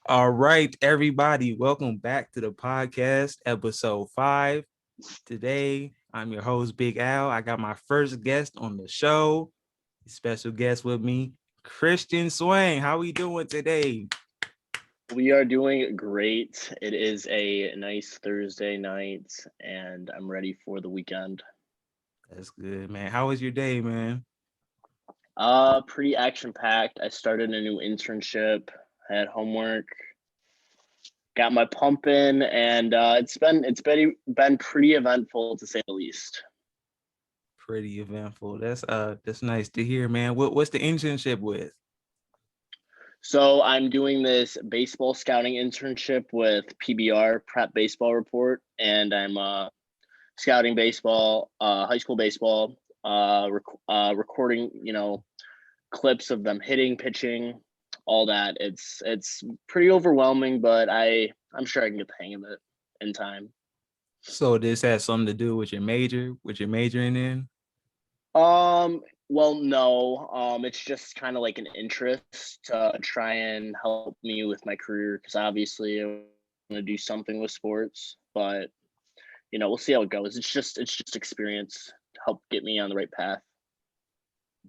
All right, everybody, welcome back to the podcast, episode 5. Today, I'm your host, Big Al. I got my first guest on the show, special guest with me, Christian Zweng. How we doing today? We are doing great. It is a nice Thursday night, and I'm ready for the weekend. That's good, man. How was your day, man? Pretty action packed. I started a new internship, had homework, got my pump in, and it's been pretty eventful to say the least. Pretty eventful. That's nice to hear, man. What's the internship with? So I'm doing this baseball scouting internship with PBR Prep Baseball Report, and I'm scouting baseball, high school baseball, recording, clips of them hitting, pitching, all that. It's pretty overwhelming, but I'm sure I can get the hang of it in time. So this has something to do with your majoring in? Well, no. It's just kind of like an interest to try and help me with my career because obviously I want to do something with sports, but we'll see how it goes. It's just experience to help get me on the right path.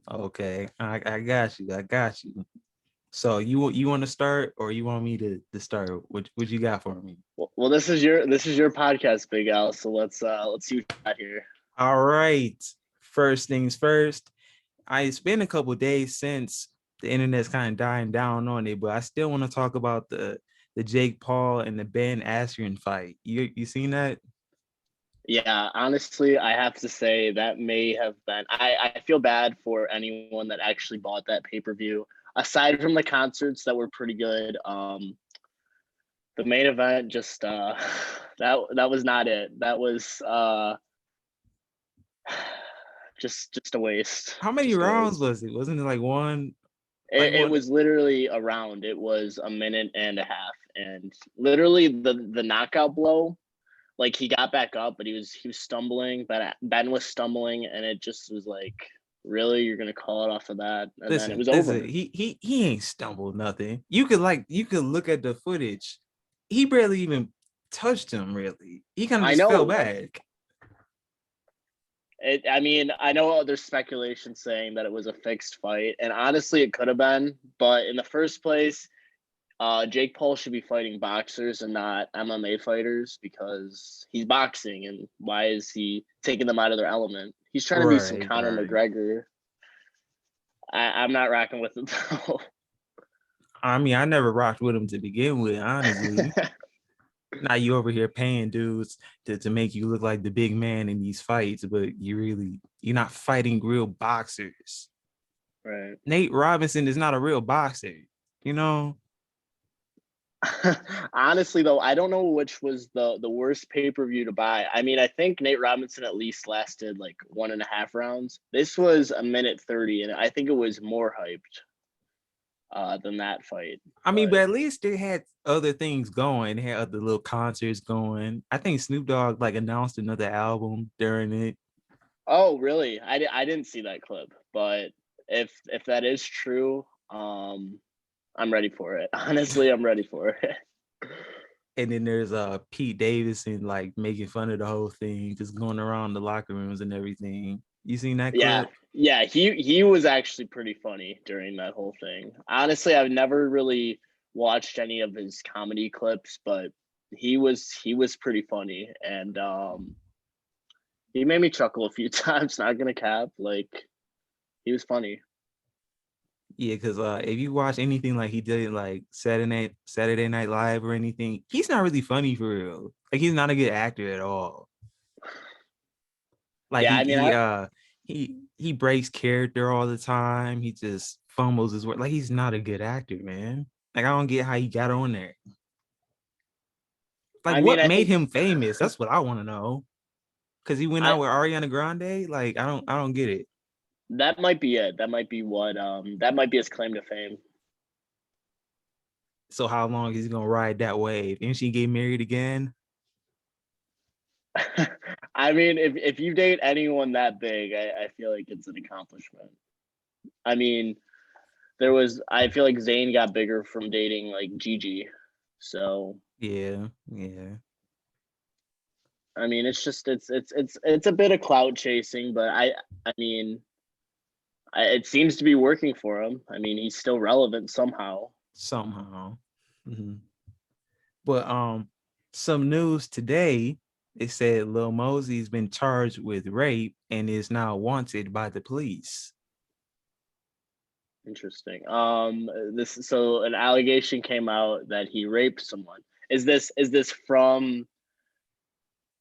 Okay, I got you. I got you. So you want to start or you want me to start? What you got for me? Well, this is your podcast, Big Al. So let's see what you got here. All right. First things first. It's been a couple days since the internet's kind of dying down on it, but I still want to talk about the Jake Paul and the Ben Askren fight. You seen that? Yeah, honestly, I have to say that may have been. I feel bad for anyone that actually bought that pay per view. Aside from the concerts that were pretty good, the main event just that was not it. That was just a waste. How many Just a rounds waste. was it? Wasn't it like one? Like It one? was literally a round. It was a minute and a half, and literally the knockout blow. Like he got back up, but he was stumbling. But Ben was stumbling, and it just was like, really, you're gonna call it off of that, and then it Listen, was listen. over. He ain't stumbled nothing. You could look at the footage. He barely even touched him. Really, he kind of I just fell know. back. I mean, I know there's speculation saying that it was a fixed fight, and honestly, it could have been. But in the first place, Jake Paul should be fighting boxers and not MMA fighters because he's boxing, and why is he taking them out of their element? He's trying to be some Right, Conor right. McGregor. I'm not rocking with it though. I mean, I never rocked with him to begin with, honestly. Now you over here paying dudes to make you look like the big man in these fights, but you're not fighting real boxers. Right. Nate Robinson is not a real boxer, you know? Honestly, though, I don't know which was the worst pay per view to buy. I mean, I think Nate Robinson at least lasted like 1.5 rounds. This was a minute 30, and I think it was more hyped than that fight. I mean, but But at least they had other things going. They had other little concerts going. I think Snoop Dogg like announced another album during it. oh, really? I didn't see that clip. But if that is true, I'm ready for it. Honestly, I'm ready for it. And then there's Pete Davidson like making fun of the whole thing, just going around the locker rooms and everything. You seen that Yeah, clip? yeah, he was actually pretty funny during that whole thing. Honestly, I've never really watched any of his comedy clips, but he was pretty funny, and he made me chuckle a few times. Not gonna cap, like he was funny. Yeah, because if you watch anything like he did like Saturday Night Live or anything, he's not really funny for real. Like he's not a good actor at all. Like Yeah, I mean, he breaks character all the time. He just fumbles his work. Like he's not a good actor, man. Like I don't get how he got on there. Like I mean, what I made think him famous? That's what I want to know. Because he went I out with Ariana Grande. Like I don't get it. that might be it. That might be what that might be his claim to fame. So how long is he gonna ride that wave? And she get married again? I mean, if you date anyone that big, I feel like it's an accomplishment. I mean, I feel like Zayn got bigger from dating like Gigi. So Yeah. I mean, it's just it's a bit of clout chasing, but I mean, it seems to be working for him. I mean, he's still relevant somehow. Somehow. Mhm. But some news today. It said Lil Mosey's been charged with rape and is now wanted by the police. Interesting. This so an allegation came out that he raped someone. Is this from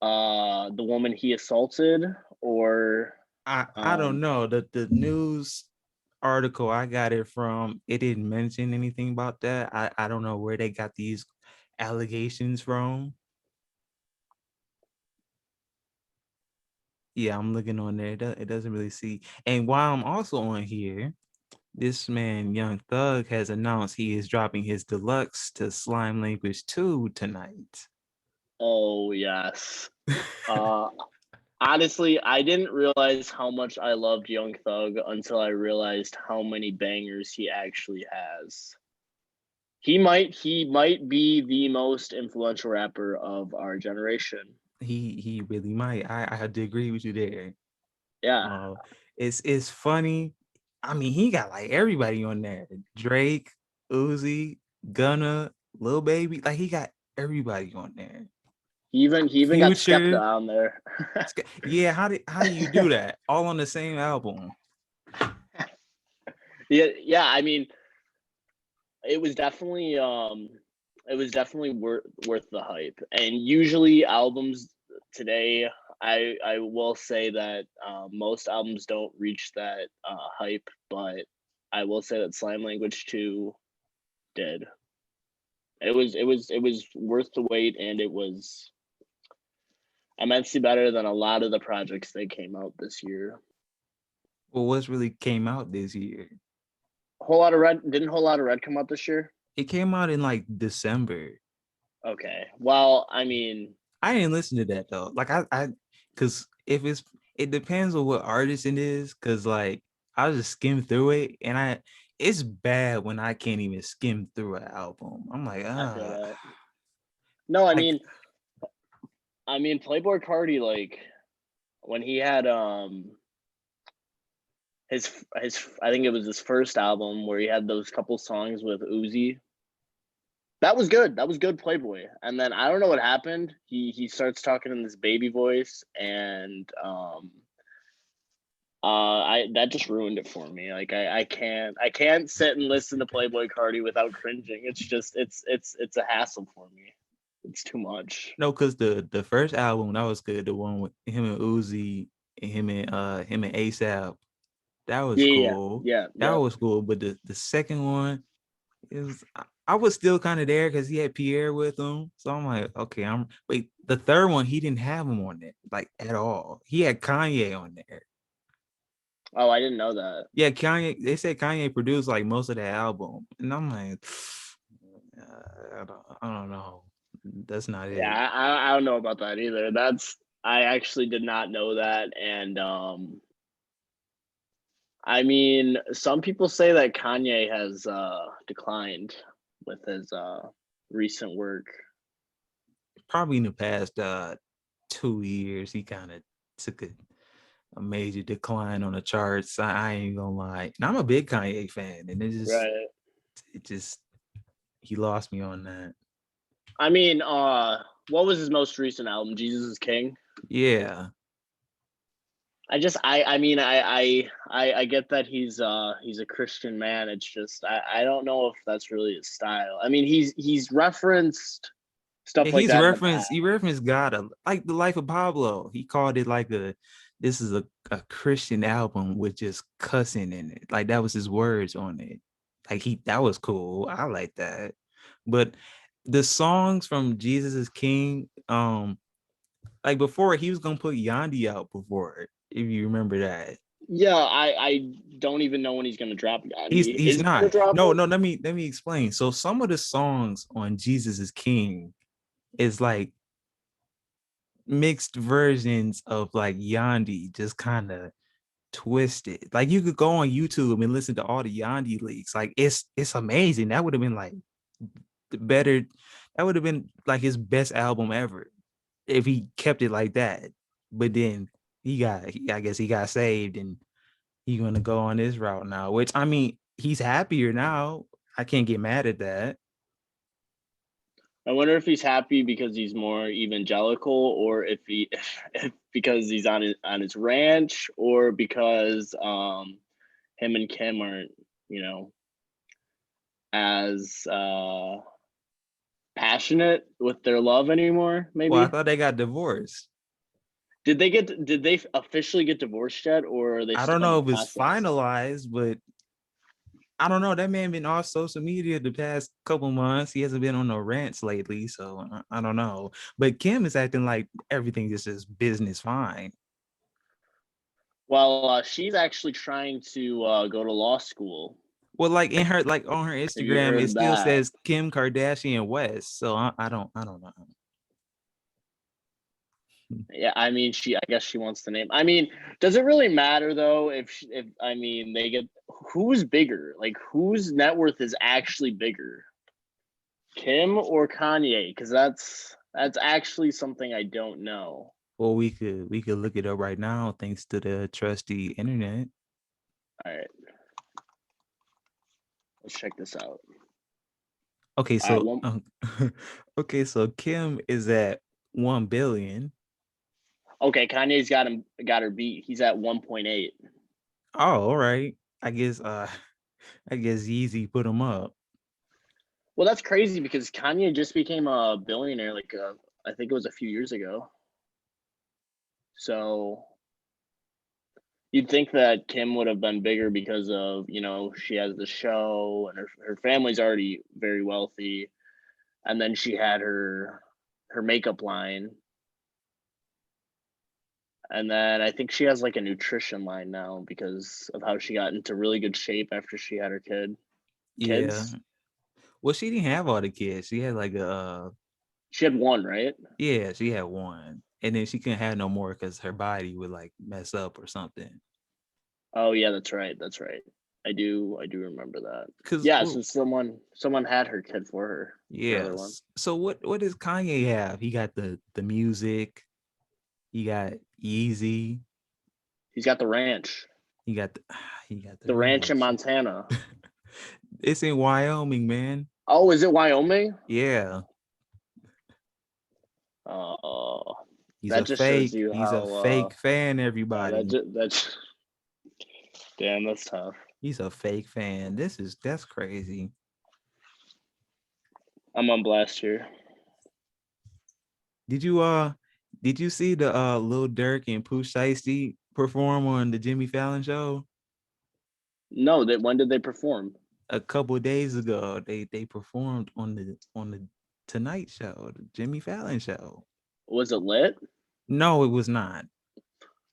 the woman he assaulted, or I don't know. The news article I got it from, it didn't mention anything about that. I don't know where they got these allegations from. Yeah, I'm looking on there. It doesn't really see. And while I'm also on here, this man, Young Thug, has announced he is dropping his deluxe to Slime Language 2 tonight. oh yes. Uh, Honestly, I didn't realize how much I loved Young Thug until I realized how many bangers he actually has. He might be the most influential rapper of our generation. He really might. I have to agree with you there. Yeah. Uh, it's funny. I mean, he got like everybody on there. Drake, Uzi, Gunna, Lil Baby. Like he got everybody on there. He even got Skepta Future. on there. Yeah, how do you do that? All on the same album. Yeah, I mean, it was definitely worth the hype. And usually albums today, I will say that most albums don't reach that hype, but I will say that Slime Language 2 did. It was worth the wait, and it was immensely better than a lot of the projects that came out this year. Well, what's really came out this year? Whole lot of red come out this year? It came out in like December. Okay. Well, I mean, I didn't listen to that though. Like cause if it depends on what artist it is. Cause like I just skim through it and it's bad when I can't even skim through an album. I'm like, I feel that. No, like I mean Playboy Cardi, like when he had his I think it was his first album where he had those couple songs with Uzi. That was good. That was good Playboy. And then I don't know what happened. He starts talking in this baby voice, and I that just ruined it for me. Like I can't sit and listen to Playboy Cardi without cringing. It's just it's a hassle for me. It's too much. no, cause the first album that was good, the one with him and Uzi and him and ASAP, that was Yeah, cool. yeah, That yeah. was cool. But the second one is I was still kind of there because he had Pierre with him. So I'm like, okay, wait, the third one, he didn't have him on it, like at all. He had Kanye on there. Oh, I didn't know that. Yeah, Kanye, they said Kanye produced like most of the album. And I'm like, I don't know. That's not Yeah, it. I don't know about that either. I actually did not know that, and I mean, some people say that Kanye has declined with his recent work. Probably in the past 2 years, he kind of took a major decline on the charts. I ain't gonna lie. And I'm a big Kanye fan, and Right. it just he lost me on that. I mean, what was his most recent album? Jesus is King. Yeah. I mean, I get that he's a Christian man. It's just I don't know if that's really his style. I mean, he's referenced Yeah, stuff like that in the past. he referenced God like the life of Pablo. He called it like this is a Christian album with just cussing in it. Like that was his words on it. Like that was cool. I like that. But the songs from Jesus is King, like before he was gonna put Yandi out before, if you remember that. Yeah, I don't even know when he's gonna drop Gandhi. He's Is he gonna not. drop No, it? no, let me explain. So some of the songs on Jesus is King is like mixed versions of like Yandi, just kind of twisted. Like you could go on YouTube and listen to all the Yandi leaks. Like it's amazing. That would have been better. That would have been like his best album ever if he kept it like that. But then I guess he got saved and he's gonna go on this route now. Which I mean, he's happier now. I can't get mad at that. I wonder if he's happy because he's more evangelical, or if because he's on his ranch, or because him and Kim aren't, as passionate with their love anymore. Well, I Maybe. thought they got divorced. Did they officially get divorced yet, or are they I still don't in know the if it's process? finalized, but I don't know. That man been off social media the past couple months. He hasn't been on no rants lately, so I don't know. But Kim is acting like everything is just business fine. Well, she's actually trying to go to law school. Well, like in her, like on her Have you Instagram, heard it of still that? says Kim Kardashian West. So I don't know. Yeah, I mean, I guess she wants the name. I mean, does it really matter though? If I mean, they get who's bigger? Like, whose net worth is actually bigger, Kim or Kanye? Because that's actually something I don't know. Well, we could look it up right now thanks to the trusty internet. All right, let's check this out. Okay, All right, so okay, so Kim is at 1 billion. okay, Kanye's got her beat. He's at 1.8. Oh, all right. I guess Yeezy put him up. Well, that's crazy because Kanye just became a billionaire. Like, I think it was a few years ago. So you'd think that Kim would have been bigger because of, she has the show and her family's already very wealthy. And then she had her makeup line. And then I think she has like a nutrition line now because of how she got into really good shape after she had her Yeah. kids. Well, she didn't have all the kids. She had like She had one, right? yeah, she had one. And then she couldn't have no more because her body would like mess up or something. Oh yeah, that's right. That's right. I do remember that. Cause Yeah, well, so someone had her kid for her other one. yes. So what does Kanye have? He got the music, he got Yeezy, He's got the ranch. he got the he got the The ranch in ranch. Montana. It's in Wyoming, man. Oh, is it Wyoming? Yeah. Oh, He's that a just shows fake. you He's a how. fake fan, Yeah, everybody. that's damn. That's tough. He's a fake fan. That's crazy. I'm on blast here. Did you did you see the Lil Durk and Pooh Shiesty perform on the Jimmy Fallon show? No, that when did they perform? A couple of days ago. They performed on the Tonight Show, the Jimmy Fallon show. Was it lit? No, it was not.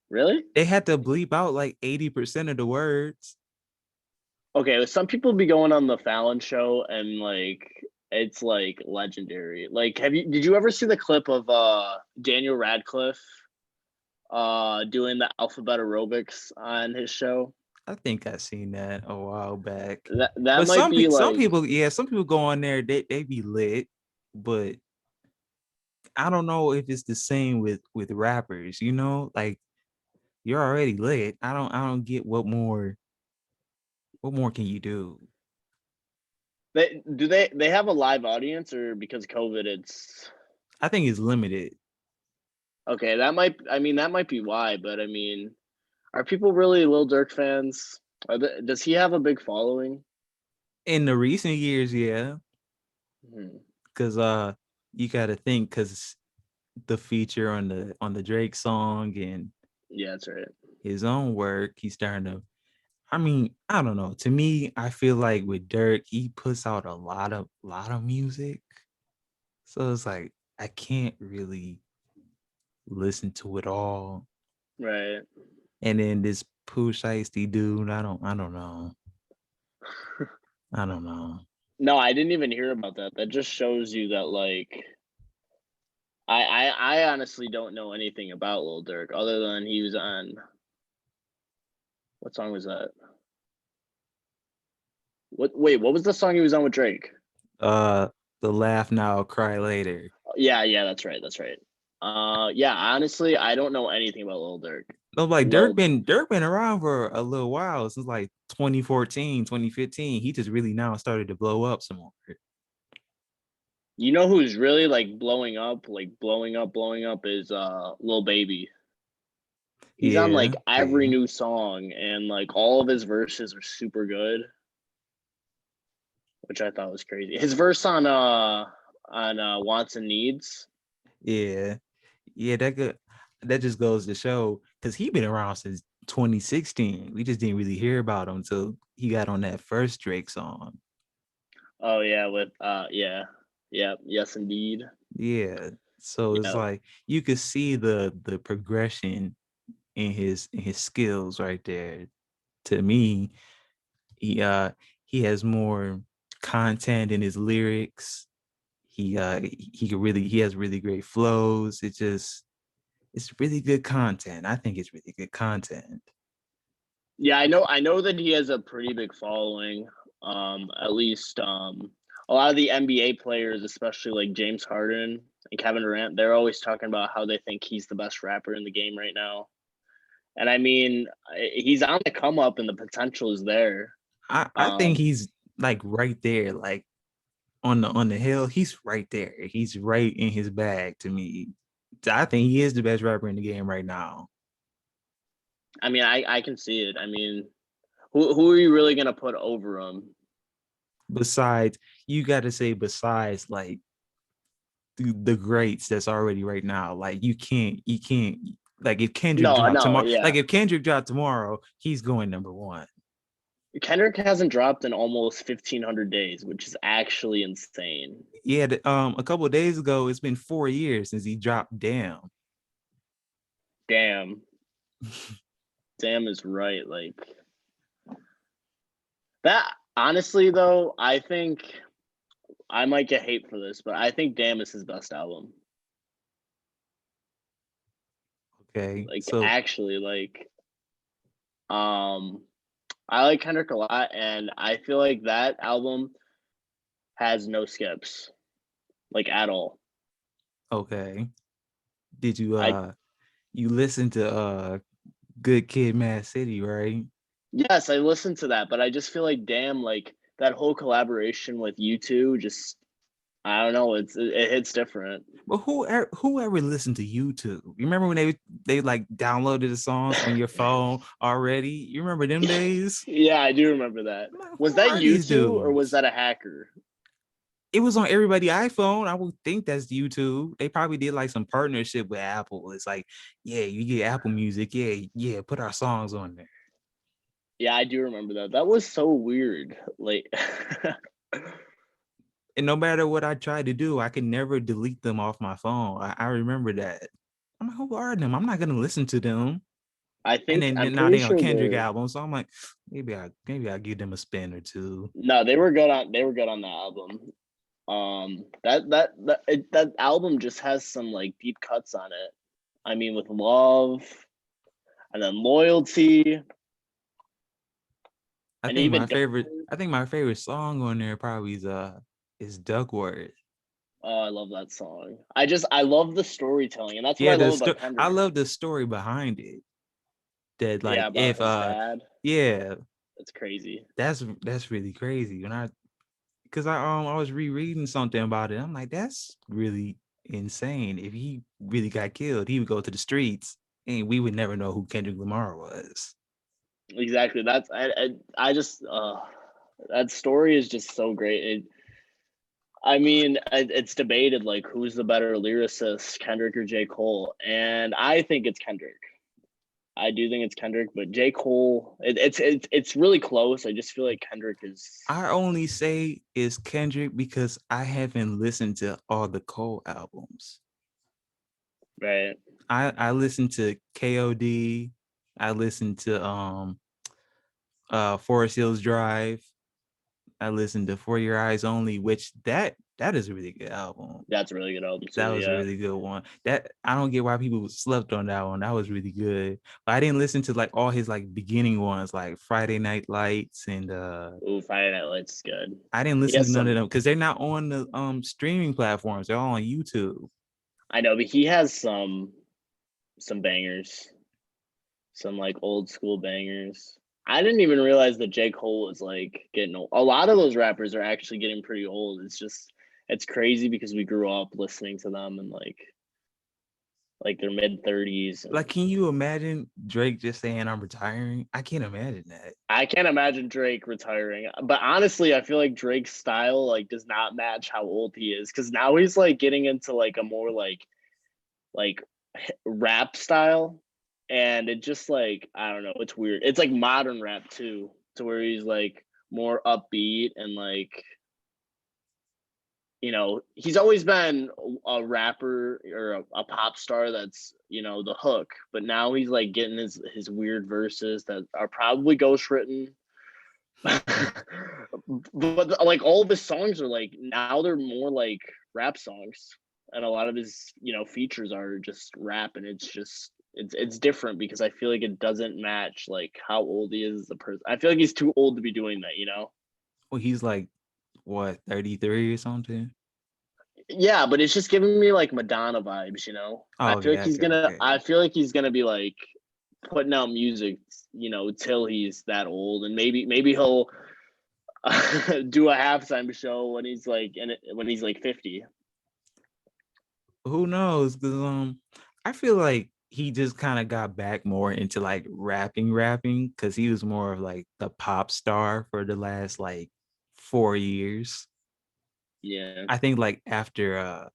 Really? They had to bleep out like 80% of the words. Okay, some people be going on the Fallon show and like it's like legendary. Like, did you ever see the clip of Daniel Radcliffe doing the alphabet aerobics on his show? I think I seen that a while back. That But might be some like people, yeah, some people go on there, they be lit, but I don't know if it's the same with rappers, you know? Like you're already lit. I don't get what more can you do? they have a live audience, or because COVID it's I think it's limited. okay. That might be why, but I mean, are people really Lil Durk fans? Does he have a big following? In the recent years, yeah, Hmm. because you got to think because the feature on the Drake song and Yeah, that's right. his own work, he's starting to. I mean, I don't know. To me, I feel like with Dirk, he puts out a lot of music, so it's like I can't really listen to it all. Right. And then this Pooh Shiesty dude, I don't know. I don't know. No, I didn't even hear about that. That just shows you that like I honestly don't know anything about Lil Durk other than he was on what song was that? What was the song he was on with Drake? The laugh now, cry later. Yeah, that's right. That's right. Yeah, honestly, I don't know anything about Lil Durk. No, like Lil, Dirk been around for a little while since like 2014, 2015. He just really now started to blow up some more. you know who's really like blowing up is Lil Baby. He's on Yeah, like every yeah, new song, and like all of his verses are super good, which I thought was crazy. His verse on Wants and Needs. yeah, yeah. That just goes to show because he been around since 2016. We just didn't really hear about him until he got on that first Drake song. Oh yeah, with yes indeed. Yeah. So it's Yeah. like you could see the progression in his skills right there. To me, he has more content in his lyrics. He has really great flows. It's really good content. I think it's really good content. Yeah, I know that he has a pretty big following. At least a lot of the NBA players, especially like James Harden and Kevin Durant, they're always talking about how they think he's the best rapper in the game right now. And I mean, he's on the come up and the potential is there. I think Um, he's like right there, like on the hill. He's right there. He's right in his bag to me. I think he is the best rapper in the game right now. I mean, I can see it. I mean, who are you really gonna put over him? Besides, you got to say besides like the greats that's already right now. Like you can't like if Kendrick No, dropped no, tomorrow, yeah. like if Kendrick dropped tomorrow, he's going number one. Kendrick hasn't dropped in almost 1,500 days, which is actually insane. Yeah, a couple of days ago, it's been 4 years since he dropped Damn. Damn, damn is right. Like that. Honestly, though, I think I might get hate for this, but I think Damn is his best album. Okay, Like so actually, um, I like Kendrick a lot, and I feel like that album has no skips, like at all. okay, did I you listen to Good Kid, Mad City, right? Yes, I listened to that, but I just feel like damn, like that whole collaboration with you two, just I don't know, it hits different. But who ever listened to YouTube? You remember when they like downloaded the songs on your phone already? You remember them days? Yeah, I do remember that. I'm like, Was who that are you these two or was dudes? that a hacker? It was on everybody iPhone. I would think that's YouTube. They probably did like some partnership with Apple. It's like, yeah, you get Apple Music. Yeah, yeah, put our songs on there. Yeah, I do remember that. That was so weird. Like And no matter what I tried to do, I could never delete them off my phone. I remember that. I'm like, who are them? I'm not gonna listen to them. And then I'm now pretty they on sure Kendrick they're album. So I'm like, maybe I give them a spin or two. no, they were good on that album. That album just has some like deep cuts on it. I mean with love and then loyalty and even I think my favorite song on there probably is Duckworth. Oh, I love that song. I love the storytelling, and that's what Yeah, I love about I Kendrick. love the story behind it. That Yeah, like about if his dad. yeah, That's crazy. that's really crazy. When I because I was rereading something about it. I'm like, that's really insane. If he really got killed, he would go to the streets and we would never know who Kendrick Lamar was. Exactly. That's I just that story is just so great. I mean, it's debated like who's the better lyricist, Kendrick or J. Cole, and I think it's Kendrick. I do think it's Kendrick, but J. Cole, it's really close. I just feel like Kendrick is I only say is Kendrick because I haven't listened to all the Cole albums. right. I listened to KOD. I listened to Forest Hills Drive. I listened to For Your Eyes Only, which That is a really good album. That's a really good album too. That was a Yeah. really good one. That I don't get why people slept on that one. That was really good. But I didn't listen to like all his like beginning ones, like Friday Night Lights and Ooh, Friday Night Lights is good. I didn't He listen to has none of some. them because they're not on the streaming platforms. They're all on YouTube. I know, but he has some bangers, some like old school bangers. I didn't even realize that J. Cole was like getting old. A lot of those rappers are actually getting pretty old. It's crazy because we grew up listening to them and like their mid-30s. Like, can you imagine Drake just saying I'm retiring? I can't imagine that. I can't imagine Drake retiring. But honestly, I feel like Drake's style like does not match how old he is because now he's like getting into like a more like rap style, and it just like I don't know, it's weird. It's like modern rap too, to where he's like more upbeat and like he's always been a rapper or a pop star that's the hook, but now he's like getting his weird verses that are probably ghostwritten. But like all of his songs are like now they're more like rap songs, and a lot of his features are just rap, and it's different because I feel like it doesn't match like how old he is as a person. I feel like he's too old to be doing that. Well, he's like what 33 or something. Yeah, but it's just giving me like Madonna vibes. Oh, okay, okay, I okay. feel like he's gonna be like putting out music, till he's that old, and maybe he'll do a halftime show when he's like when he's like 50. Who knows? Because I feel like he just kind of got back more into like rapping, because he was more of like the pop star for the last like 4 years. Yeah, I think like after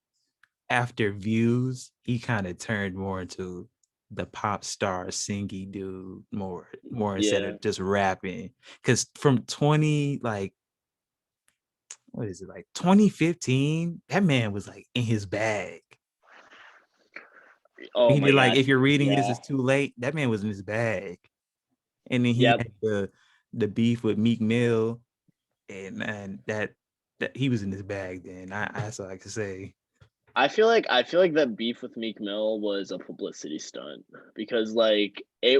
Views, he kind of turned more into the pop star singy dude more instead yeah. of just rapping. Because from 20 like what is it like 2015, that man was like in his bag. Oh He my did like gosh. if you're reading this Yeah. is too late. That man was in his bag, and then he Yep. had the beef with Meek Mill, and that he was in his bag. Then that's all I can say. I feel like that beef with Meek Mill was a publicity stunt because like they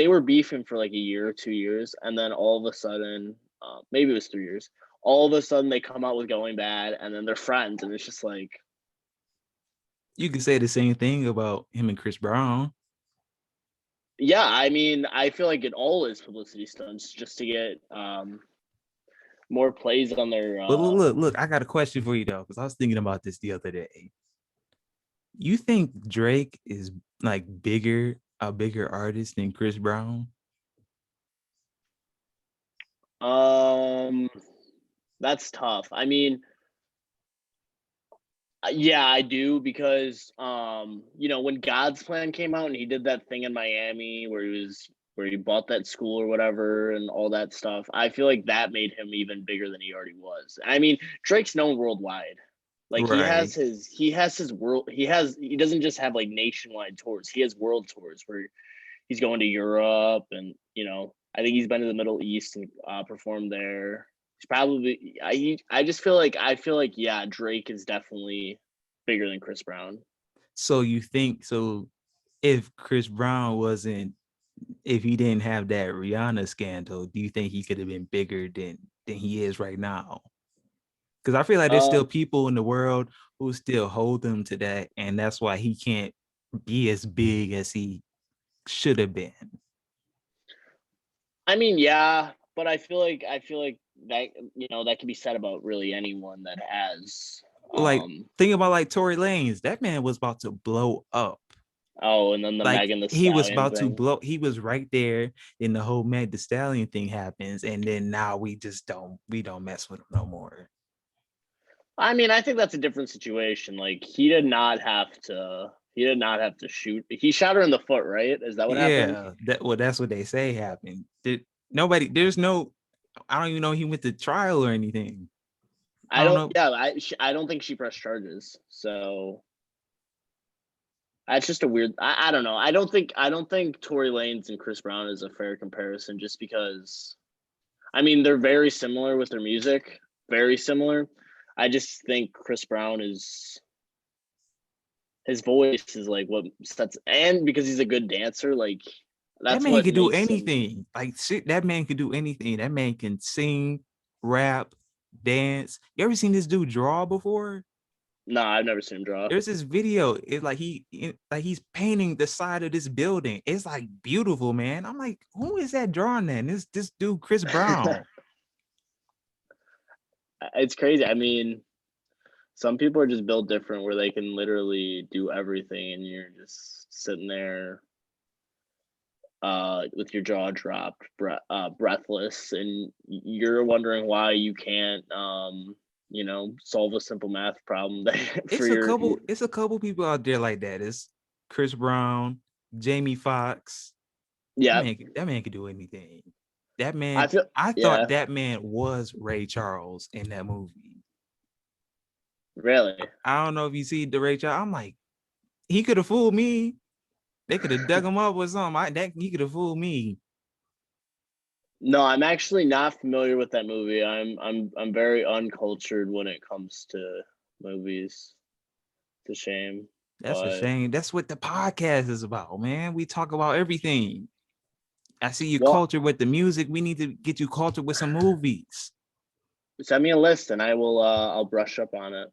were beefing for like a year or 2 years, and then all of a sudden, maybe it was 3 years. All of a sudden, they come out with Going Bad, and then they're friends, and it's just like, You could say the same thing about him and Chris Brown. yeah. I mean, I feel like it all is publicity stunts just to get more plays on their. But look, I got a question for you though, because I was thinking about this the other day. You think Drake is like a bigger artist than Chris Brown? Um, that's tough. I mean, yeah, I do because when God's Plan came out and he did that thing in Miami where he bought that school or whatever and all that stuff. I feel like that made him even bigger than he already was. I mean, Drake's known worldwide. Like Right. he doesn't just have like nationwide tours. He has world tours where he's going to Europe, and I think he's been to the Middle East and performed there. He's probably I feel like yeah, Drake is definitely bigger than Chris Brown. So you think so if Chris Brown wasn't if he didn't have that Rihanna scandal, do you think he could have been bigger than he is right now? Because I feel like there's still Um, people in the world who still hold him to that, and that's why he can't be as big as he should have been. I mean, yeah, but I feel like that that can be said about really anyone that has. Like Um, think about like Tory Lanez, that man was about to blow up. oh, and then the Like Megan the he was Stallion about to thing. blow. He was right there, and the whole Meg the Stallion thing happens, and then now we don't mess with him no more. I mean, I think that's a different situation. Like he did not have to shoot. He shot her in the foot, right? Is that what happened? Yeah, that's what they say happened. There's no. I don't even know he went to trial or anything. I I don't don't. know. Yeah, I don't think she pressed charges. So that's just a weird. I don't know. I don't think Tory Lanez and Chris Brown is a fair comparison, just because. I mean, they're very similar with their music, very similar. I just think Chris Brown is his voice is like what sets, and because he's a good dancer, like That that's man what can do makes him. anything. Like shit, that man can do anything. That man can sing, rap, dance. You ever seen this dude draw before? No, I've never seen him draw. There's this video. It's like like he's painting the side of this building. It's like beautiful, man. I'm like, who is that drawing that? And this dude, Chris Brown. It's crazy. I mean, some people are just built different where they can literally do everything, and you're just sitting there with your jaw dropped, breathless, and you're wondering why you can't, solve a simple math problem for your. It's a couple people out there like that. It's Chris Brown, Jamie Foxx. Yeah, That man could do anything. That man, I feel. I thought Yeah, that man was Ray Charles in that movie. really. I don't know if you see the Ray Charles. I'm like, he could have fooled me. They could have dug him up with something. He could have fooled me. No, I'm actually not familiar with that movie. I'm very uncultured when it comes to movies. It's a shame, That's a but shame. That's what the podcast is about, man. We talk about everything. I see you well, cultured with the music. We need to get you cultured with some movies. send me a list and I will. I'll brush up on it.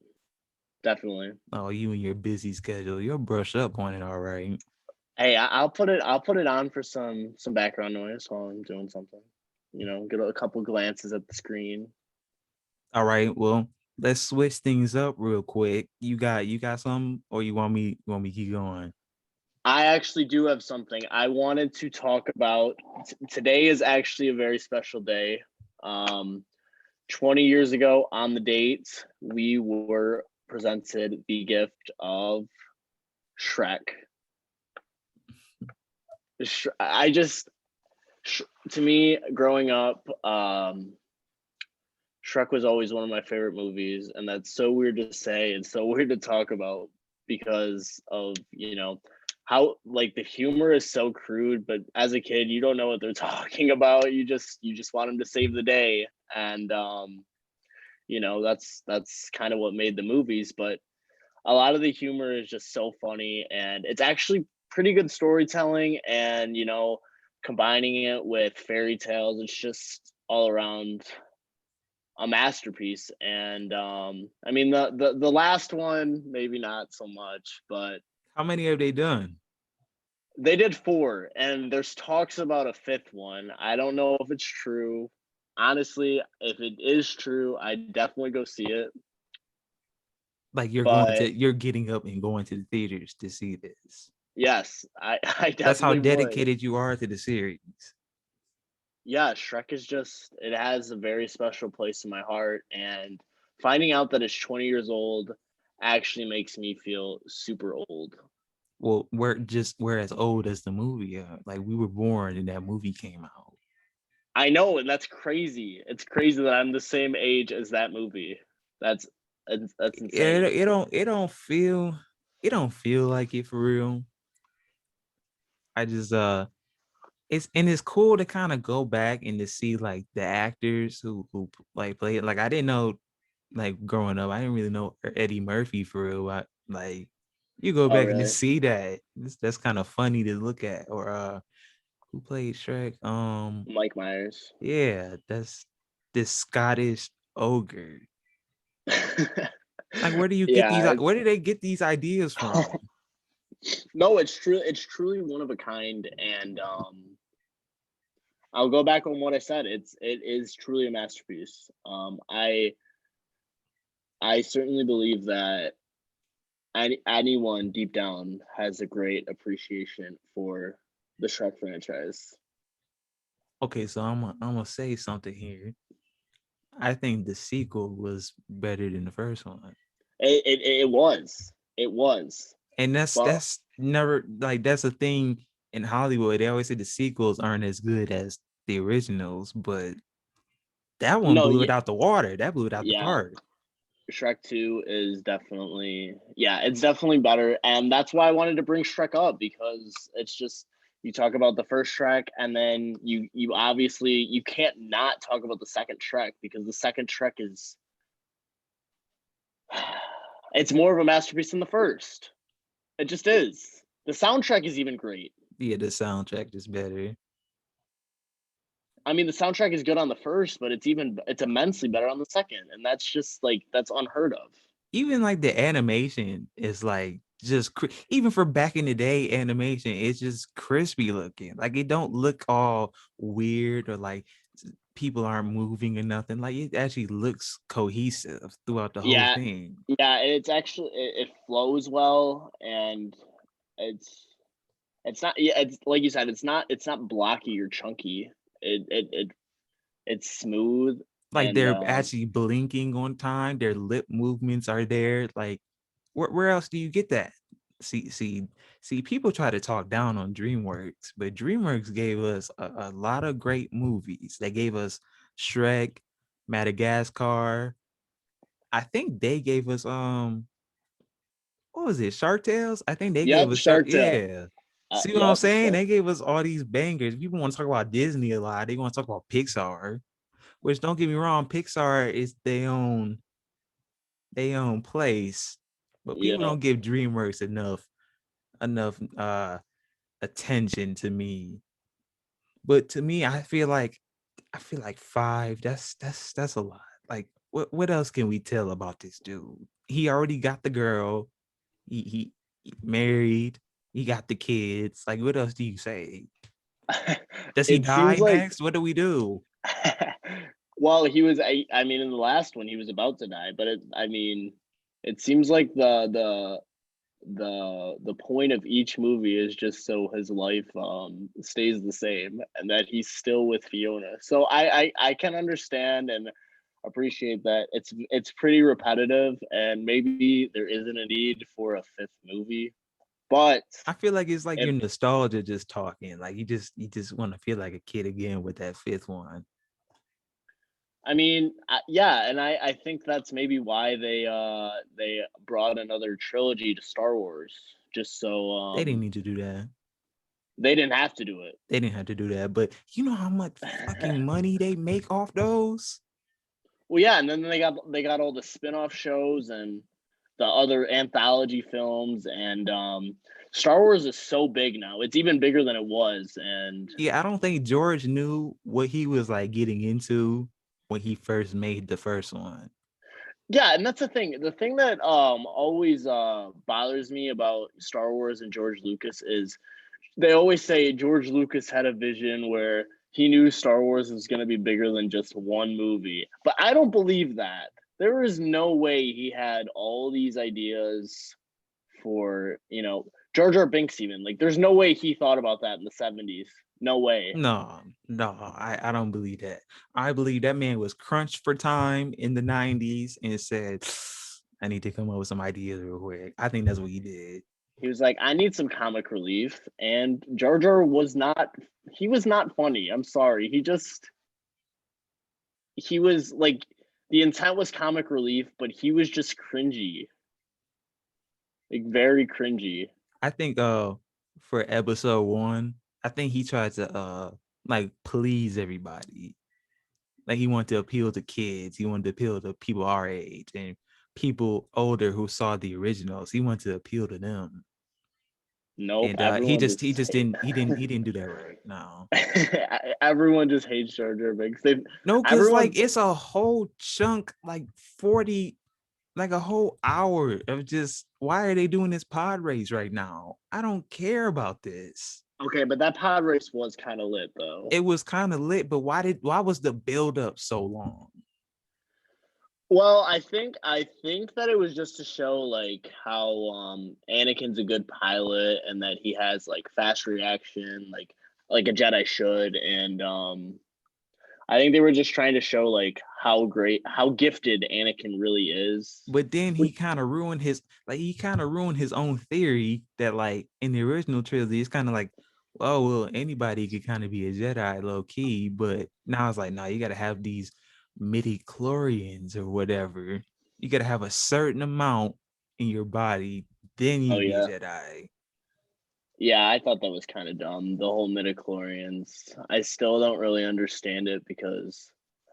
Definitely. Oh, you and your busy schedule. You'll brush up on it, all right. Hey, I'll put it. I'll put it on for some background noise while I'm doing something. Get a couple glances at the screen. All right. Well, let's switch things up real quick. You got some, or you want me to keep going? I actually do have something I wanted to talk about. Today is actually a very special day. 20 years ago on the date, we were presented the gift of Shrek. I just, to me, growing up, Shrek was always one of my favorite movies, and that's so weird to say and so weird to talk about because of how like the humor is so crude, but as a kid you don't know what they're talking about. You just want them to save the day, and that's kind of what made the movies. But a lot of the humor is just so funny, and it's actually pretty good storytelling, and combining it with fairy tales, it's just all around a masterpiece. And I mean the last one maybe not so much, but How many have they done? they did four, and there's talks about a fifth one. I don't know if it's true. Honestly, if it is true, I definitely go see it. Like But you're getting up and going to the theaters to see this. yes, I That's how definitely would. dedicated you are to the series. Yeah, Shrek is just, it has a very special place in my heart, and finding out that it's 20 years old actually makes me feel super old. Well, we're as old as the movie. Like we were born and that movie came out. I know, and that's crazy. It's crazy that I'm the same age as that movie. That's that's It, insane. it don't it don't feel it don't feel like it for real. I just it's cool to kind of go back and to see like the actors who like play it. Like I didn't know, like growing up, I didn't really know Eddie Murphy for real. Like you go Oh, back and really? just see that. That's kind of funny to look at. Or who played Shrek? Mike Myers. Yeah, that's this Scottish ogre. Like Yeah, where do they get these ideas from? no, it's true. It's truly one of a kind, and I'll go back on what I said. It is truly a masterpiece. I certainly believe that anyone deep down has a great appreciation for the Shrek franchise. Okay, so I'm gonna say something here. I think the sequel was better than the first one. It was, And that's but that's never like that's a thing in Hollywood. They always say the sequels aren't as good as the originals, but that one no, blew yeah, it out the water. That blew it out the yeah. park. Shrek 2 is definitely, yeah, it's definitely better. And that's why I wanted to bring Shrek up, because it's just, you talk about the first Shrek, and then you obviously you can't not talk about the second Shrek, because the second Shrek is It's more of a masterpiece than the first. It just is. The soundtrack is even great. Yeah, the soundtrack is better. I mean, the soundtrack is good on the first, but it's immensely better on the second, and that's just like that's unheard of. Even like the animation is like just even for back in the day animation, it's just crispy looking. Like it don't look all weird or like people aren't moving or nothing. Like it actually looks cohesive throughout the whole Yeah, thing. yeah, it's actually it flows well, and it's it's not yeah it's like you said it's not blocky or chunky. It's smooth Like and they're actually blinking on time. Their lip movements are there. Like where else do you get that? See, people try to talk down on DreamWorks, but DreamWorks gave us a lot of great movies. They gave us Shrek, Madagascar. I think they gave us what was it, Shark Tales? I think they gave yep, us Shark, Shark Tale. yeah. See what I'm Yep, saying? They gave us all these bangers. People want to talk about Disney a lot. They want to talk about Pixar, which don't get me wrong, Pixar is their own place, but people yeah. don't give DreamWorks enough attention to me. But to me, I feel like five. That's a lot. Like what else can we tell about this dude? He already got the girl. He married. He got the kids. Like what else do you say? Does he It die seems like next? What do we do? well, he was. I mean, in the last one, he was about to die, but I mean, it seems like the point of each movie is just so his life stays the same and that he's still with Fiona. So I can understand and appreciate that it's pretty repetitive and maybe there isn't a need for a fifth movie. But I feel like it's like if your nostalgia just talking. Like you just want to feel like a kid again with that fifth one. I mean, yeah, and I think that's maybe why they brought another trilogy to Star Wars, just so They didn't need to do that. they didn't have to do it. They didn't have to do that. But you know how much fucking money they make off those? Well, yeah, and then they got all the spin-off shows and the other anthology films, and Star Wars is so big now. It's even bigger than it was, and Yeah, I don't think George knew what he was like getting into when he first made the first one. yeah, and that's the thing. The thing that always bothers me about Star Wars and George Lucas is they always say George Lucas had a vision where he knew Star Wars was going to be bigger than just one movie. But I don't believe that. There is no way he had all these ideas for, Jar Jar Binks even. Like there's no way he thought about that in the 70s. No way. No, no, I don't believe that. I believe that man was crunched for time in the 90s and said, I need to come up with some ideas real quick. I think that's what he did. He was like, I need some comic relief. And Jar Jar he was not funny. I'm sorry. He was like, the intent was comic relief, but he was just cringy, like very cringy. I think for episode one, I think he tried to like please everybody. Like he wanted to appeal to kids. He wanted to appeal to people our age and people older who saw the originals. He wanted to appeal to them. Nope, And he everyone just he just just didn't do that right. No. everyone just hates Jar Jar Binks. No, because like Everyone. it's a whole chunk, like 40, like a whole hour of just why are they doing this pod race right now? I don't care about this. Okay, but that pod race was kind of lit though. It was kind of lit, but why was the build up so long? Well, I think that it was just to show like how Anakin's a good pilot and that he has like fast reaction, like a Jedi should, and I think they were just trying to show like how gifted Anakin really is. But then Which, he kind of ruined his own theory that like in the original trilogy, it's kind of like, oh well, anybody could kind of be a Jedi low key, but now it's like, no, you gotta have these midi chlorians or whatever. You gotta have a certain amount in your body, then you oh can be a yeah, Jedi. yeah, I thought that was kind of dumb. The whole midichlorians. I still don't really understand it because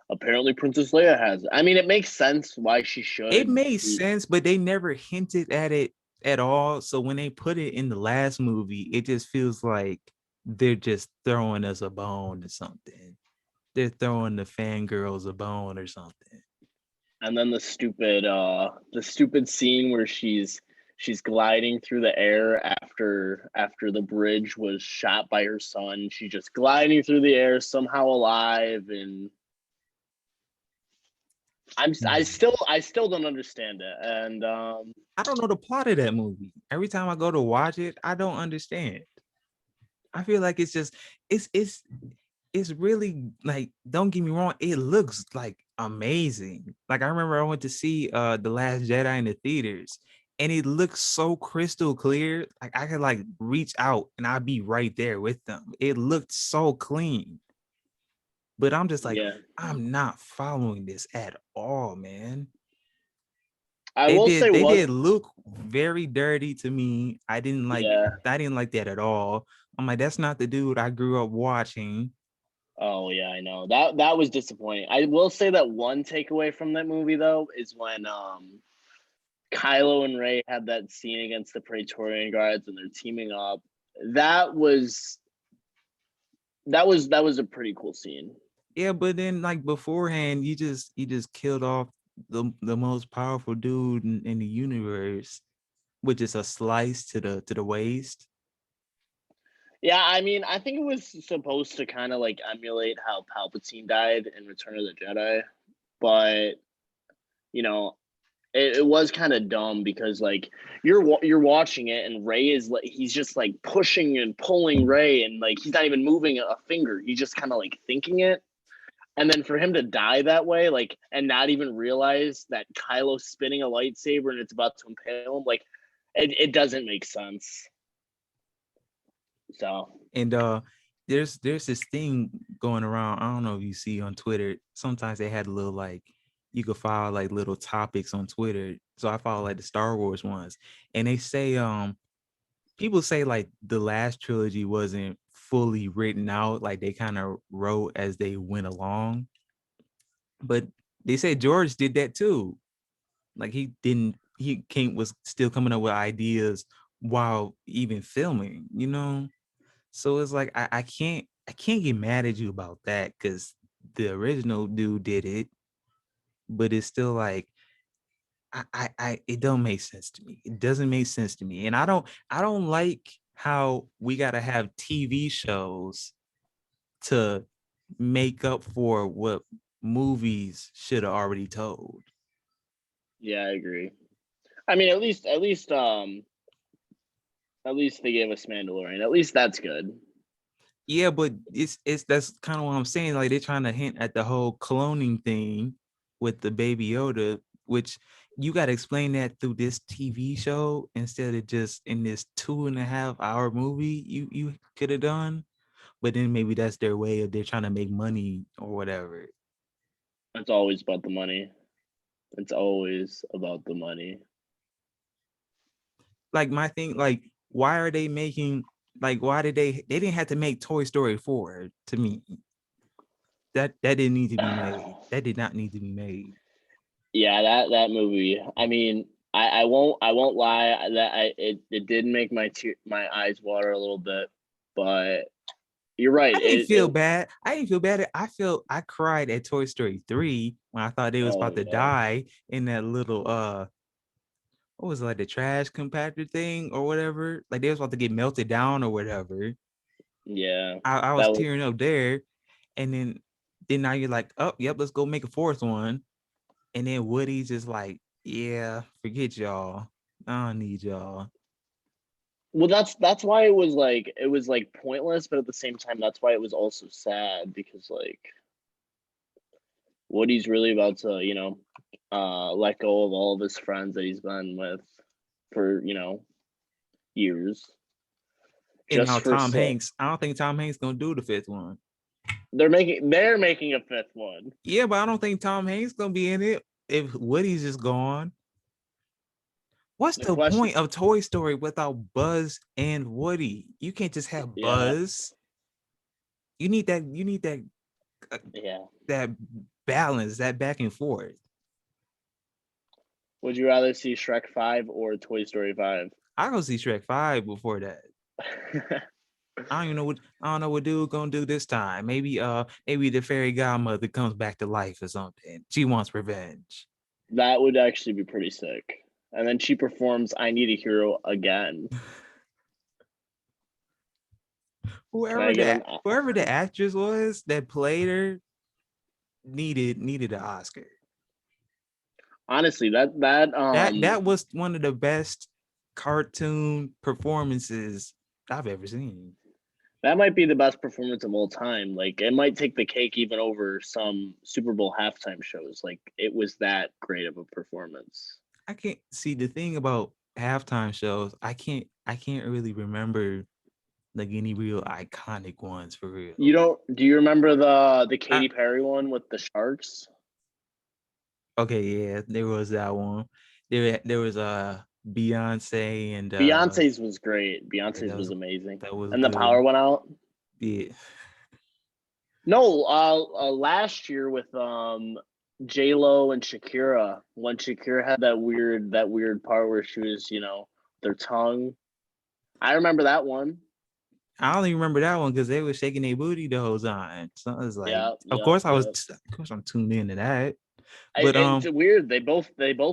apparently Princess Leia has it. I mean, it makes sense why she should. It made sense, but they never hinted at it at all. So when they put it in the last movie, it just feels like they're just throwing us a bone or something. They're throwing the fangirls a bone or something. And then the stupid scene where she's gliding through the air after the bridge was shot by her son. She's just gliding through the air, somehow alive, and I still don't understand it. And I don't know the plot of that movie. Every time I go to watch it, I don't understand. I feel like it's just it's really like, don't get me wrong, it looks like amazing. Like I remember I went to see The Last Jedi in the theaters, and it looks so crystal clear. Like I could like reach out and I'd be right there with them. It looked so clean. But I'm just like, yeah, I'm not following this at all, man. I They will say did they what did look very dirty to me. yeah. I didn't like that at all. I'm like, that's not the dude I grew up watching. Oh yeah, I know. That was disappointing. I will say that one takeaway from that movie though is when Kylo and Rey had that scene against the Praetorian Guards and they're teaming up. That was a pretty cool scene. Yeah, but then like beforehand, you just killed off the most powerful dude in the universe, which is a slice to the waist. Yeah, I mean, I think it was supposed to kind of like emulate how Palpatine died in Return of the Jedi, but you know, it was kind of dumb because like you're watching it and Rey is like he's just like pushing and pulling Rey and like he's not even moving a finger. He's just kind of like thinking it. And then for him to die that way, like, and not even realize that Kylo's spinning a lightsaber and it's about to impale him, like, it doesn't make sense. So, And there's this thing going around. I don't know if you see on Twitter. Sometimes they had a little like you could follow like little topics on Twitter. So I follow like the Star Wars ones, and they say people say like the last trilogy wasn't fully written out, like they kind of wrote as they went along. But they say George did that too. Like he came was still coming up with ideas while even filming, you know? So it's like I can't get mad at you about that because the original dude did it, but it's still like it don't make sense to me. It doesn't make sense to me. And I don't like how we gotta have TV shows to make up for what movies should have already told. yeah, I agree. I mean, at least they gave us Mandalorian. At least that's good. Yeah, but it's that's kind of what I'm saying. Like they're trying to hint at the whole cloning thing with the baby Yoda, which you got to explain that through this TV show instead of just in this 2.5 hour movie you could have done. But then maybe that's their way of they're trying to make money or whatever. It's always about the money. It's always about the money. Like my thing, like why are they making like why did they didn't have to make Toy Story 4 to me. That didn't need to be made. That did not need to be made. Yeah, that movie. I mean, I won't lie that it did make my eyes water a little bit, but you're right. I didn't feel bad. I didn't feel bad. I cried at Toy Story 3 when I thought they was Oh about to yeah, die in that little what was it, like the trash compactor thing or whatever? Like they was about to get melted down or whatever. yeah. I was That was tearing up there. And then now you're like, oh, yep, let's go make a fourth one. And then Woody's just like, yeah, forget y'all. I don't need y'all. well. That's why it was like pointless, but at the same time, that's why it was also sad because like Woody's really about to let go of all of his friends that he's been with for years And just now for Tom so Hanks, I don't think Tom Hanks gonna do the fifth one. they're making a fifth one. Yeah, but I don't think Tom Hanks gonna be in it if Woody's just gone. What's The the question, point of Toy Story without Buzz and Woody? You can't just have yeah, Buzz. You need that. You need that. Uh, yeah. that balance, that back and forth. Would you rather see Shrek 5 or Toy Story 5? I go see Shrek 5 before that. I don't know what dude gonna do this time. Maybe the fairy godmother comes back to life or something. She wants revenge. That would actually be pretty sick. And then she performs I Need a Hero again. Whoever the actress was that played her needed an Oscar. Honestly, That was one of the best cartoon performances I've ever seen. that might be the best performance of all time. Like, it might take the cake even over some Super Bowl halftime shows. Like, it was that great of a performance. I can't see the thing about halftime shows. I can't really remember like any real iconic ones for real. Do you remember the Katy I- Perry one with the sharks? Okay, yeah, there was that one. There was Beyonce and Beyonce's was great. yeah, Beyonce's was amazing. that was And the power good. went out. Yeah. No, last year with J Lo and Shakira, when Shakira had that weird part where she was, their tongue. I remember that one. I only remember that one because they were shaking their booty the whole time. So I was like, Yeah, of yeah, course yeah. of course I'm tuned into that. But It's weird. They both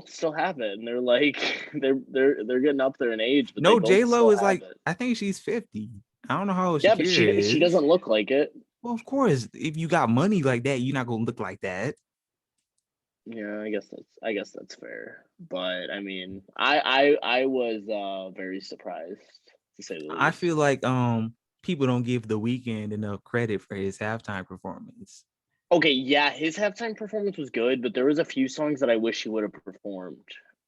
still have it, and they're like they're getting up there in age, but they no, both J Lo still is have like, it. I think she's 50. I don't know how old Yeah, but Shakira she is. doesn't look like it. Well, of course, if you got money like that, you're not gonna look like that. Yeah, I guess that's fair. But I mean, I was very surprised, to say the I least. feel like people don't give The Weeknd enough credit for his halftime performance. Okay, yeah, his halftime performance was good, but there was a few songs that I wish he would have performed.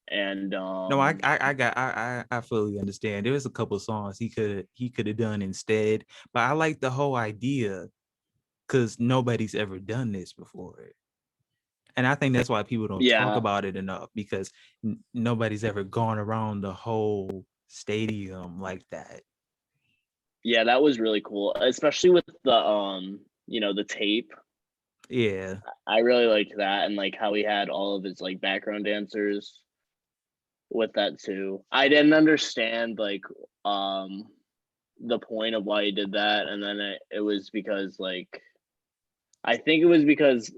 And No, I fully understand. There was a couple songs he could have done instead, but I like the whole idea because nobody's ever done this before. And I think that's why people don't talk yeah, about it enough, because nobody's ever gone around the whole stadium like that. yeah, that was really cool, especially with the tape. Yeah. I really liked that, and like how he had all of his like background dancers with that too. I didn't understand like the point of why he did that, and then it was because like I think it was because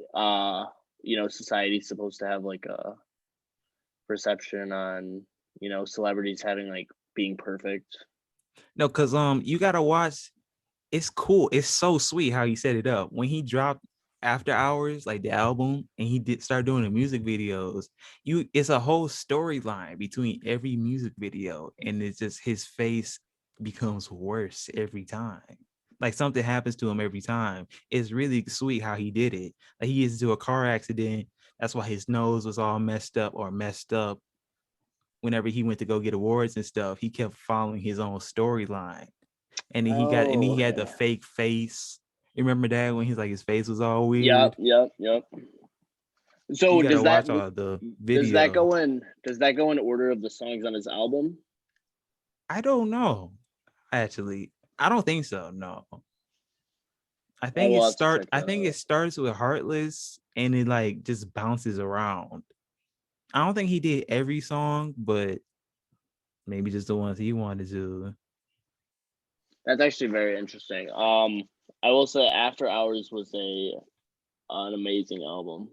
society's supposed to have like a perception on celebrities having like being perfect. No, because you gotta watch. It's cool. It's so sweet how he set it up. When he dropped After Hours, like the album, and he did start doing the music videos, it's a whole storyline between every music video, and it's just his face becomes worse every time. Like something happens to him every time. It's really sweet how he did it. Like he gets into a car accident. That's why his nose was all messed up. Whenever he went to go get awards and stuff, he kept following his own storyline. And then Oh, he had the okay. fake face. You remember that when he's like his face was all Yep, weird? yep, yep. You So gotta watch all the video. does that go in order of the songs on his album? I don't know, actually. I don't think so. No. I will have to check I that think it out. starts with Heartless and it like just bounces around. I don't think he did every song, but maybe just the ones he wanted to. That's actually very interesting. I will say After Hours was an amazing album.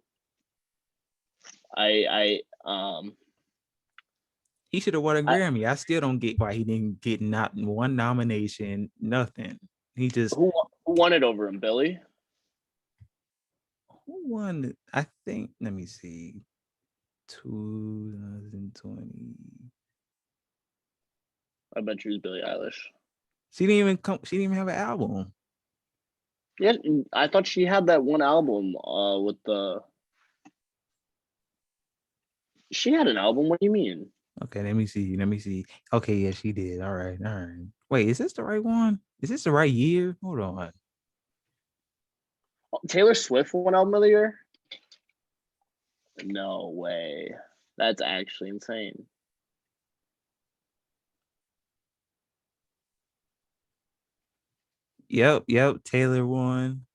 I He should have won a I Grammy. I still don't get why he didn't get not one nomination, nothing. He just who won it over him, Billy? who won? I think. Let me see. 2020. I bet you it was Billie Eilish. She didn't even come. She didn't even have an album. Yeah, I thought she had that one album. With the she had an album. What do you mean? Okay, let me see. Let me see. Okay, yeah, she did. All right, all right. Wait, is this the right one? Is this the right year? Hold on. Taylor Swift one album of the year? No way. That's actually insane. Yep. Taylor won.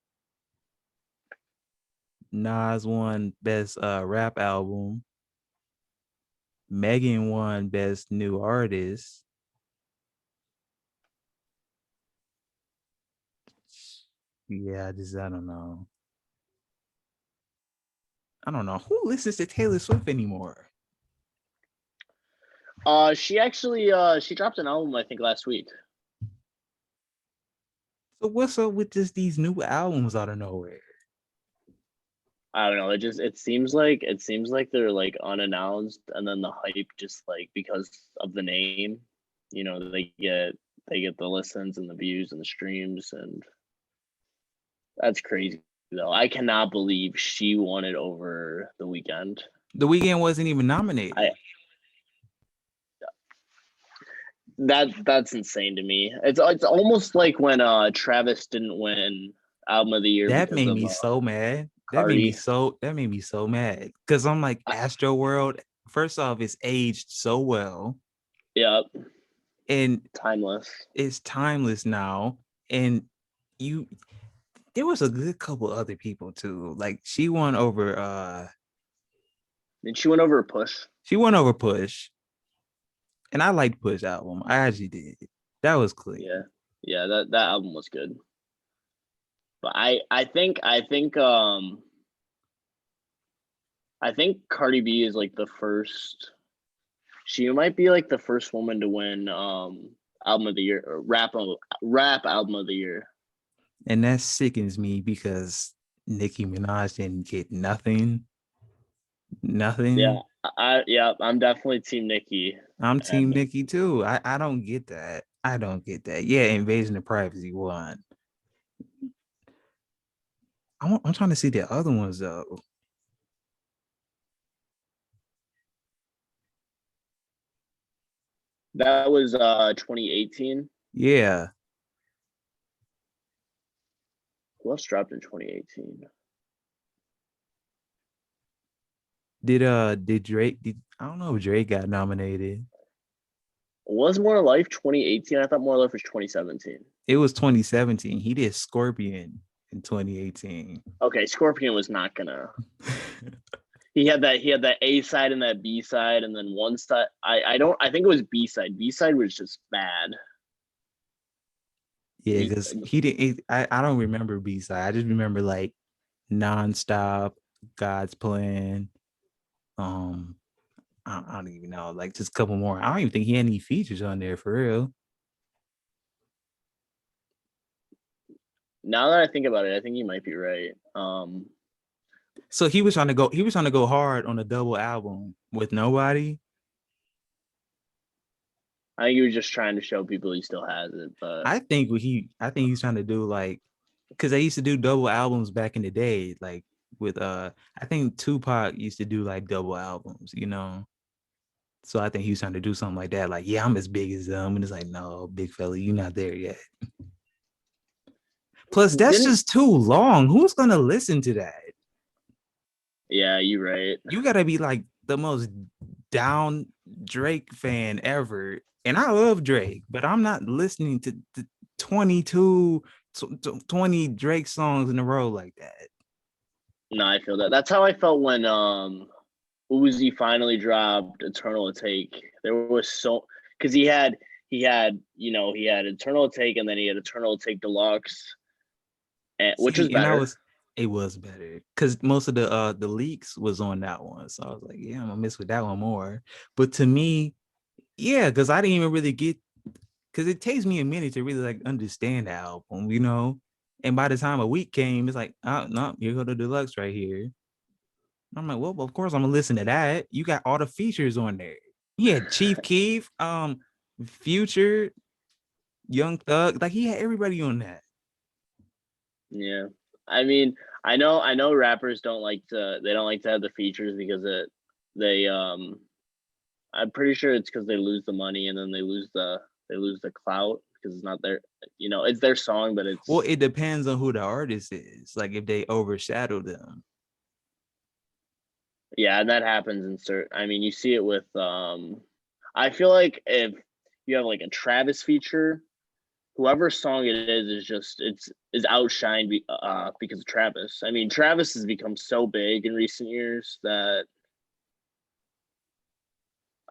Nas won best rap album. Megan won best new artist. Yeah, I don't know. I don't know who listens to Taylor Swift anymore. She actually she dropped an album I think last week. So what's up with just these new albums out of nowhere? I don't know. It seems like they're like unannounced, and then the hype just like because of the name, they get the listens and the views and the streams, and that's crazy though. I cannot believe she won it over the weekend. The Weeknd wasn't even nominated. That's insane to me. It's almost like when Travis didn't win album of the year That because made of me so mad. Cardi. That made me so mad. Cause I'm like, Astro World, first off, it's aged so well. Yeah, And timeless. it's timeless now. And you there was a good couple other people too. Like she won over And she went over Push. Push. And I liked Push album. I actually did. That was clean. Yeah, that album was good. But I think Cardi B is like the first. She might be like the first woman to win album of the year or rap album of the year. And that sickens me because Nicki Minaj didn't get nothing. Nothing. I'm definitely team Nicki. I'm team Nicki too. I don't get that. I don't get that. Yeah, Invasion of Privacy won. I'm trying to see the other ones though. That was 2018. Yeah. Who else dropped in 2018? Did Drake I don't know if Drake got nominated. Was More Life 2018? I thought More Life was 2017. It was 2017. He did Scorpion in 2018. Okay, Scorpion was not gonna. He had that A side and that B side, and then one side. I think it was B side. B side was just bad. Yeah, because he didn't. I don't remember B side. I just remember like Nonstop, God's Plan. I don't even know. Like just a couple more. I don't even think he had any features on there for real. Now that I think about it, I think you might be right. So he was trying to go hard on a double album with nobody. I think he was just trying to show people he still has it. But I think he's trying to do like because they used to do double albums back in the day, like with I think Tupac used to do like double albums, you know. So I think he was trying to do something like that, like, yeah, I'm as big as them. And it's like, no, big fella, you're not there yet. Plus, that's just too long. Who's gonna listen to that? Yeah, you're right. You gotta be like the most down Drake fan ever. And I love Drake, but I'm not listening to 22, 20 Drake songs in a row like that. No, I feel that. That's how I felt when Uzi finally dropped Eternal Take. There was so because he had Eternal Take and then he had Eternal Take Deluxe, which was better. It was better because most of the leaks was on that one. So I was like, yeah, I'm gonna miss with that one more. But to me, yeah, because I didn't even really get because it takes me a minute to really like understand the album, you know. And by the time a week came, it's like, oh no, here go the deluxe right here. I'm like, well, of course I'm gonna listen to that. You got all the features on there. He had Chief Keef, Future, Young Thug, like he had everybody on that. Yeah, I mean, I know rappers don't like to have the features because I'm pretty sure it's because they lose the money and then they lose the clout because it's not their it's their song, but it's well, it depends on who the artist is. Like if they overshadow them. Yeah, and that happens in certain. I mean, you see it with. I feel like if you have like a Travis feature, whoever song it is just is outshined because of Travis. I mean, Travis has become so big in recent years that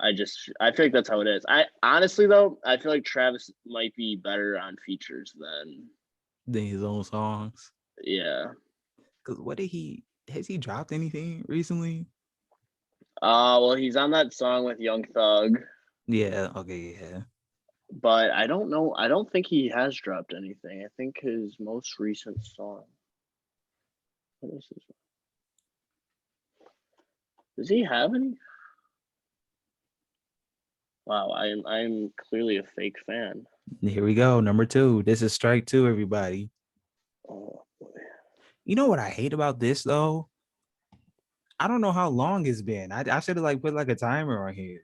I feel like that's how it is. I honestly though, I feel like Travis might be better on features than his own songs. Yeah. Because has he dropped anything recently? Well, he's on that song with Young Thug. Yeah, okay, yeah. But I don't know. I don't think he has dropped anything. I think his most recent song. What is his? Does he have any? Wow, I'm clearly a fake fan. Here we go. Number 2. This is strike 2, everybody. Oh boy. You know what I hate about this though? I don't know how long it's been. I should have like put like a timer on here.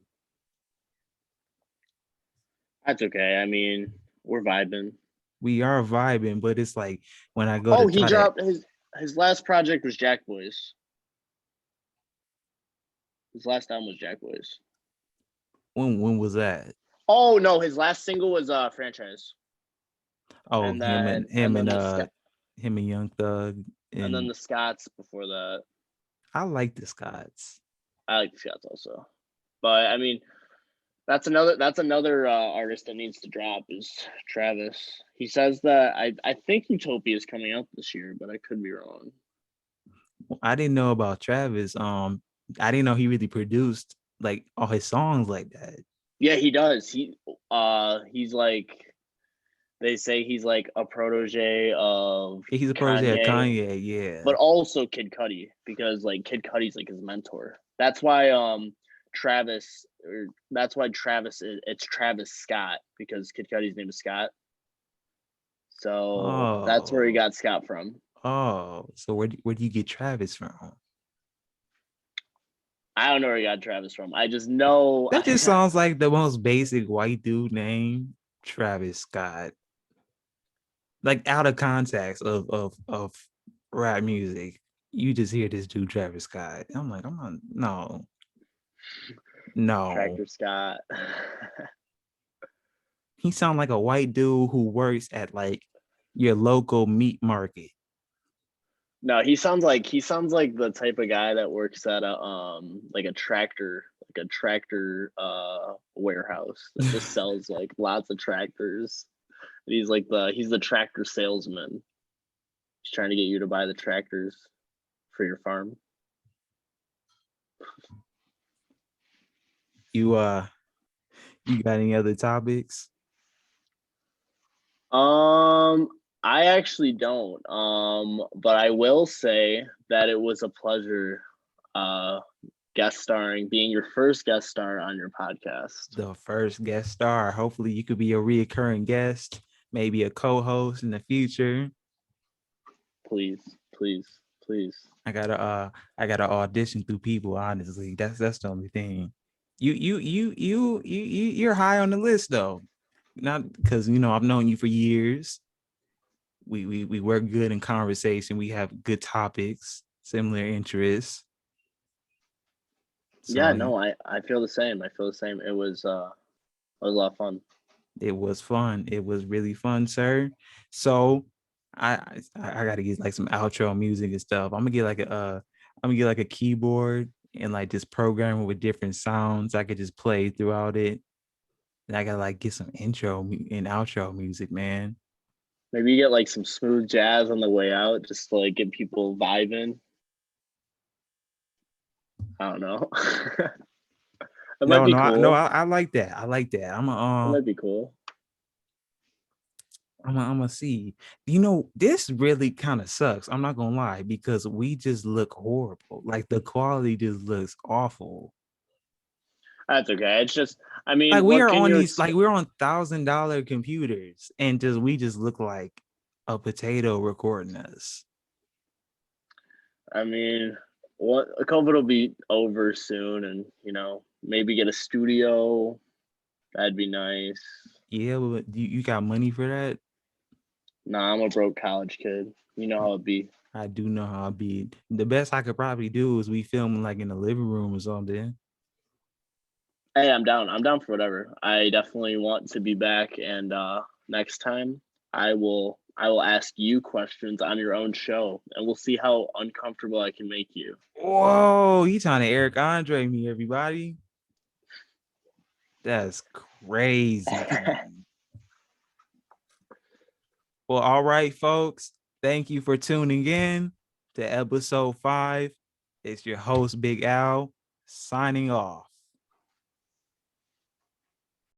That's okay. I mean, we're vibing. We are vibing, but it's like when I go Oh, to he try to dropped his last project was Jack Boys. His last album was Jack Boys. when was that? Oh no, his last single was Franchise. Oh, And then him and Young Thug and then and the Scots before that. I like the Scots. I like the Scots also. But I mean, that's another artist that needs to drop is Travis. He says that I think Utopia is coming out this year, but I could be wrong. I didn't know about Travis. I didn't know he really produced like all his songs like that. Yeah, he does. He's like they say he's like a protege of He's a protege of Kanye, yeah. but also Kid Cudi because like Kid Cudi's like his mentor. That's why it's Travis Scott because Kid Cudi's name is Scott. So that's where he got Scott from. Oh, so where do you get Travis from? I don't know where he got Travis from. I just know That just sounds like the most basic white dude name, Travis Scott. Like out of context of rap music, you just hear this dude Travis Scott. I'm like, no. Tractor Scott. He sounds like a white dude who works at like your local meat market. No, he sounds like the type of guy that works at a tractor warehouse that just sells like lots of tractors. And he's the tractor salesman. He's trying to get you to buy the tractors for your farm. You got any other topics? I actually don't. But I will say that it was a pleasure being your first guest star on your podcast. The first guest star. Hopefully you could be a reoccurring guest, maybe a co-host in the future. Please. I gotta audition through people, honestly. That's the only thing. You're high on the list though. Not because I've known you for years. We work good in conversation. We have good topics, similar interests. So, yeah, no, I feel the same. It was a lot of fun. It was fun. It was really fun, sir. So I gotta get like some outro music and stuff. I'm gonna get like a keyboard and like just program it with different sounds I could just play throughout it. And I gotta like get some intro and outro music, man. Maybe you get like some smooth jazz on the way out, just to like get people vibing. I don't know. It might be cool. I like that. It might be cool. I'm gonna see. This really kind of sucks. I'm not gonna lie because we just look horrible. Like the quality just looks awful. That's okay. It's just, I mean, like we are on these, like we're on $1,000 computers, and we just look like a potato recording us. I mean, COVID will be over soon, and maybe get a studio. That'd be nice. Yeah, but you got money for that? Nah, I'm a broke college kid. You know how it be. I do know how it be. The best I could probably do is we film like in the living room or something. Hey, I'm down. I'm down for whatever. I definitely want to be back and next time I will ask you questions on your own show, and we'll see how uncomfortable I can make you. Whoa, you trying to Eric Andre me, everybody? That's crazy. Well, all right, folks. Thank you for tuning in to episode 5. It's your host, Big Al, signing off.